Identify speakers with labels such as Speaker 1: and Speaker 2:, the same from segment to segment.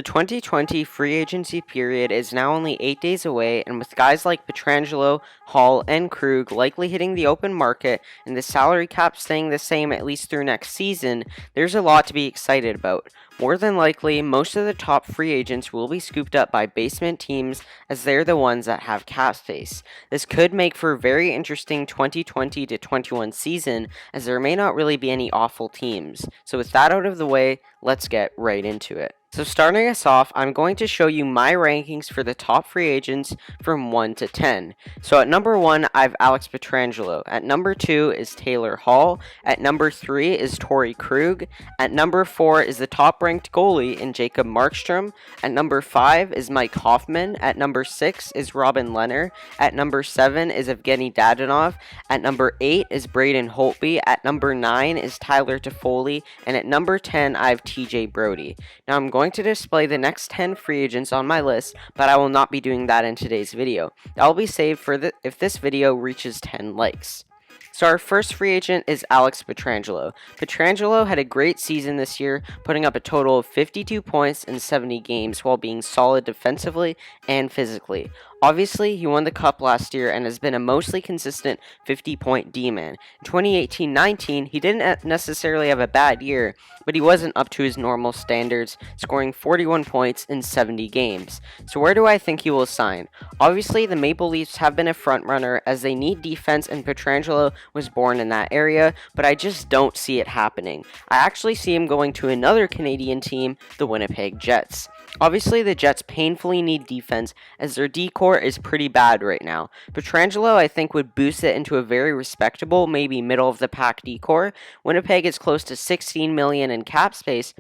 Speaker 1: The 2020 free agency period is now only 8 days away, and with guys like Pietrangelo, Hall, and Krug likely hitting the open market and the salary cap staying the same at least through next season, there's a lot to be excited about. More than likely, most of the top free agents will be scooped up by basement teams as they're the ones that have cap space. This could make for a very interesting 2020 to 21 season, as there may not really be any awful teams. So with that out of the way, let's get right into it. So starting us off, I'm going to show you my rankings for the top free agents from 1 to 10. So at number 1, I have Alex Pietrangelo. At number 2 is Taylor Hall. At number 3 is Torrey Krug. At number 4 is the top-ranked goalie in Jacob Markstrom. At number 5 is Mike Hoffman. At number 6 is Robin Lehner. At number 7 is Evgeny Dadonov. At number 8 is Braden Holtby. At number 9 is Tyler Toffoli. And at number 10, I have TJ Brody. Now I'm going to display the next 10 free agents on my list, but I will not be doing that in today's video. That will be saved for if this video reaches 10 likes. So our first free agent is Alex Pietrangelo. Pietrangelo had a great season this year, putting up a total of 52 points in 70 games while being solid defensively and physically. Obviously, he won the Cup last year and has been a mostly consistent 50-point D-man. In 2018-19, he didn't necessarily have a bad year, but he wasn't up to his normal standards, scoring 41 points in 70 games. So where do I think he will sign? Obviously, the Maple Leafs have been a front-runner as they need defense, and Pietrangelo was born in that area, but I just don't see it happening. I actually see him going to another Canadian team, the Winnipeg Jets. Obviously, the Jets painfully need defense as their D-core is pretty bad right now. Pietrangelo, I think, would boost it into a very respectable, maybe middle-of-the-pack D-core. Winnipeg is close to $16 million in cap space,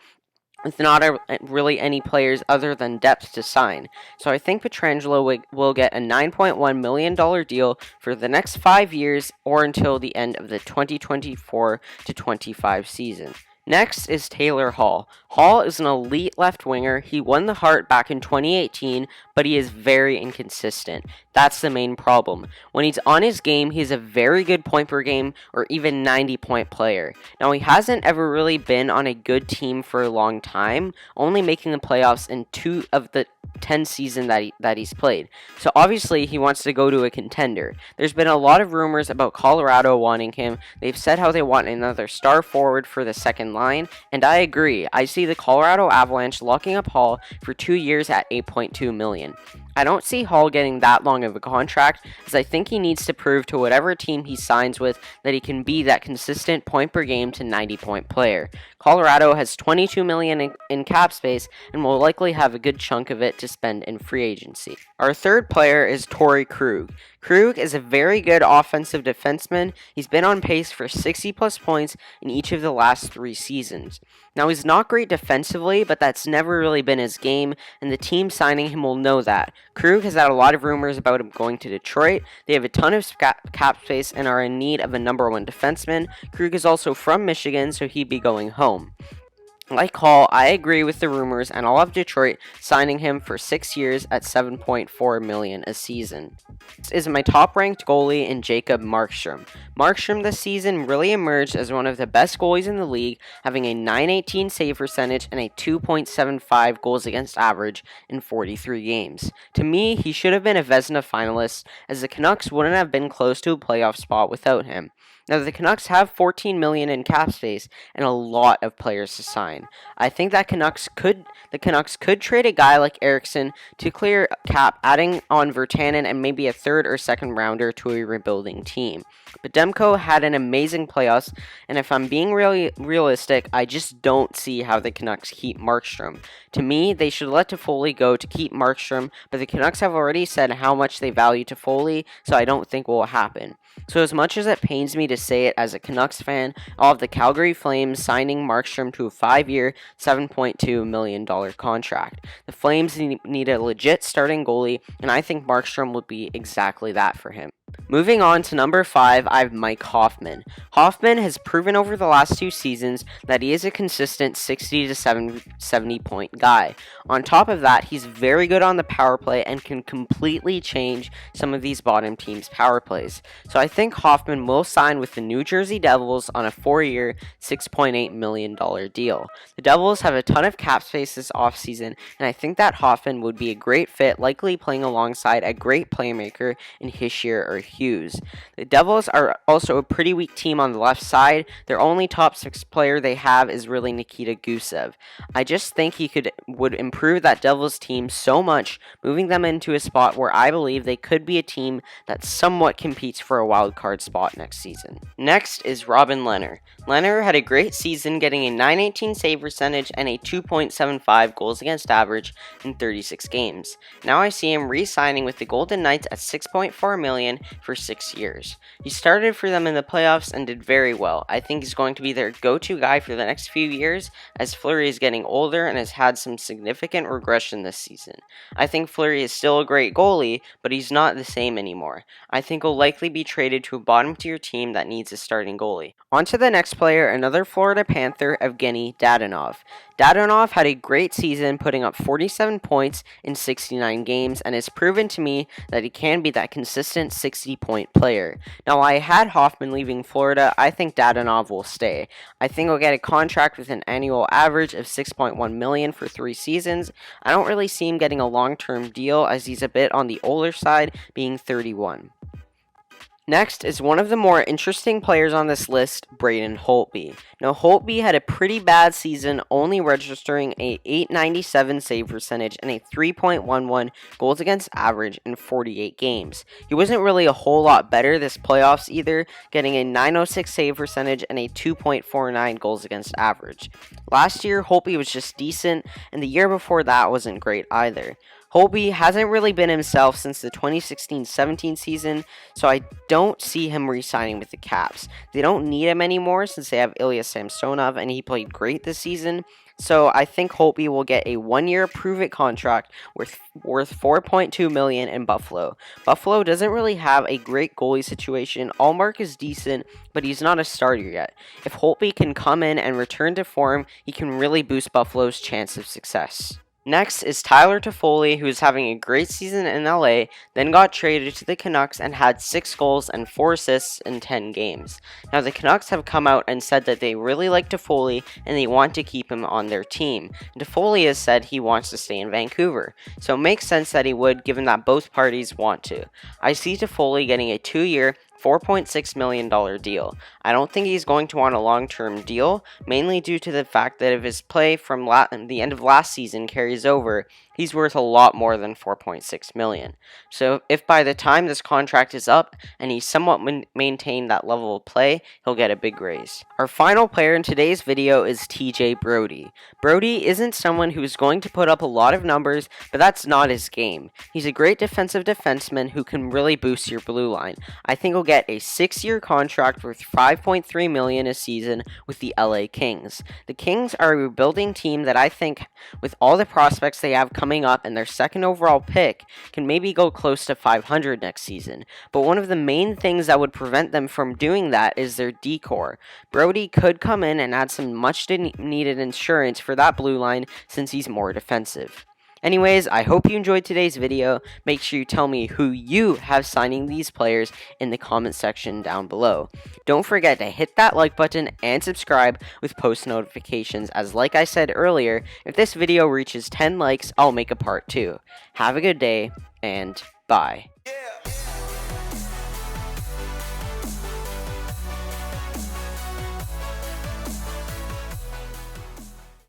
Speaker 1: with not really any players other than depth to sign. So I think Pietrangelo will get a $9.1 million deal for the next 5 years or until the end of the 2024 to 25 season. Next is Taylor Hall. Hall is an elite left winger. He won the Hart back in 2018, but he is very inconsistent. That's the main problem. When he's on his game, he's a very good point per game or even 90-point player. Now, he hasn't ever really been on a good team for a long time, only making the playoffs in 2 of the 10 seasons that he's played. So obviously, he wants to go to a contender. There's been a lot of rumors about Colorado wanting him. They've said how they want another star forward for the second line, and I agree. I see the Colorado Avalanche locking up Hall for 2 years at $8.2 million. I don't see Hall getting that long of a contract, as I think he needs to prove to whatever team he signs with that he can be that consistent point per game to 90-point player. Colorado has $22 million in cap space and will likely have a good chunk of it to spend in free agency. Our third player is Torrey Krug. Krug is a very good offensive defenseman. He's been on pace for 60-plus points in each of the last 3 seasons. Now, he's not great defensively, but that's never really been his game, and the team signing him will know that. Krug has had a lot of rumors about him going to Detroit. They have a ton of cap space and are in need of a number 1 defenseman. Krug is also from Michigan, so he'd be going home. Like Hall, I agree with the rumors, and I'll have Detroit signing him for 6 years at $7.4 million a season. This is my top-ranked goalie in Jacob Markstrom. Markstrom this season really emerged as one of the best goalies in the league, having a .918 save percentage and a 2.75 goals against average in 43 games. To me, he should have been a Vezina finalist, as the Canucks wouldn't have been close to a playoff spot without him. Now, the Canucks have $14 million in cap space and a lot of players to sign. I think that the Canucks could trade a guy like Eriksson to clear cap, adding on Virtanen and maybe a 3rd or 2nd rounder to a rebuilding team. But Demko had an amazing playoffs, and if I'm being really realistic, I just don't see how the Canucks keep Markstrom. To me, they should let Toffoli go to keep Markstrom, but the Canucks have already said how much they value Toffoli, so I don't think it will happen. So as much as it pains me to say it as a Canucks fan, I'll have the Calgary Flames signing Markstrom to a 5-year, $7.2 million contract. The Flames need a legit starting goalie, and I think Markstrom would be exactly that for him. Moving on to number 5, I have Mike Hoffman. Hoffman has proven over the last 2 seasons that he is a consistent 60 to 70 point guy. On top of that, he's very good on the power play and can completely change some of these bottom teams' power plays. So I think Hoffman will sign with the New Jersey Devils on a 4-year, $6.8 million deal. The Devils have a ton of cap space this offseason, and I think that Hoffman would be a great fit, likely playing alongside a great playmaker in Hischier or Hughes. The Devils are also a pretty weak team on the left side. Their only top 6 player they have is really Nikita Gusev. I just think he would improve that Devils team so much, moving them into a spot where I believe they could be a team that somewhat competes for a wild card spot next season. Next is Robin Lehner. Lehner had a great season, getting a .918 save percentage and a 2.75 goals against average in 36 games. Now I see him re-signing with the Golden Knights at $6.4 million for 6 years. He started for them in the playoffs and did very well. I think he's going to be their go-to guy for the next few years, as Fleury is getting older and has had some significant regression this season. I think Fleury is still a great goalie, but he's not the same anymore. I think he'll likely be traded to a bottom-tier team that needs a starting goalie. On to the next player, another Florida Panther, Evgeny Dadonov. Dadonov had a great season, putting up 47 points in 69 games, and has proven to me that he can be that consistent 60-point player. Now, I had Hoffman leaving Florida. I think Dadonov will stay. I think he'll get a contract with an annual average of $6.1 million for 3 seasons. I don't really see him getting a long-term deal, as he's a bit on the older side, being 31. Next is one of the more interesting players on this list, Braden Holtby. Now, Holtby had a pretty bad season, only registering a .897 save percentage and a 3.11 goals against average in 48 games. He wasn't really a whole lot better this playoffs either, getting a .906 save percentage and a 2.49 goals against average. Last year, Holtby was just decent, and the year before that wasn't great either. Holtby hasn't really been himself since the 2016-17 season, so I don't see him re-signing with the Caps. They don't need him anymore since they have Ilya Samsonov, and he played great this season. So I think Holtby will get a 1-year prove-it contract worth $4.2 million in Buffalo. Buffalo doesn't really have a great goalie situation. Allmark is decent, but he's not a starter yet. If Holtby can come in and return to form, he can really boost Buffalo's chance of success. Next is Tyler Toffoli, who is having a great season in LA, then got traded to the Canucks and had 6 goals and 4 assists in 10 games. Now, the Canucks have come out and said that they really like Toffoli and they want to keep him on their team. And Toffoli has said he wants to stay in Vancouver, so it makes sense that he would, given that both parties want to. I see Toffoli getting a 2-year, $4.6 million deal. I don't think he's going to want a long-term deal, mainly due to the fact that if his play from the end of last season carries over, he's worth a lot more than $4.6 million. So if by the time this contract is up and he somewhat maintained that level of play, he'll get a big raise. Our final player in today's video is TJ Brodie. Brodie isn't someone who's going to put up a lot of numbers, but that's not his game. He's a great defensive defenseman who can really boost your blue line. I think he'll get a 6-year contract worth $5.3 million a season with the LA Kings. The Kings are a rebuilding team that I think, with all the prospects they have coming up and their second overall pick, can maybe go close to 500 next season. But one of the main things that would prevent them from doing that is their decor. Brodie could come in and add some much needed insurance for that blue line since he's more defensive. Anyways, I hope you enjoyed today's video. Make sure you tell me who you have signing these players in the comment section down below. Don't forget to hit that like button and subscribe with post notifications, as like I said earlier, if this video reaches 10 likes, I'll make a part 2. Have a good day, and bye.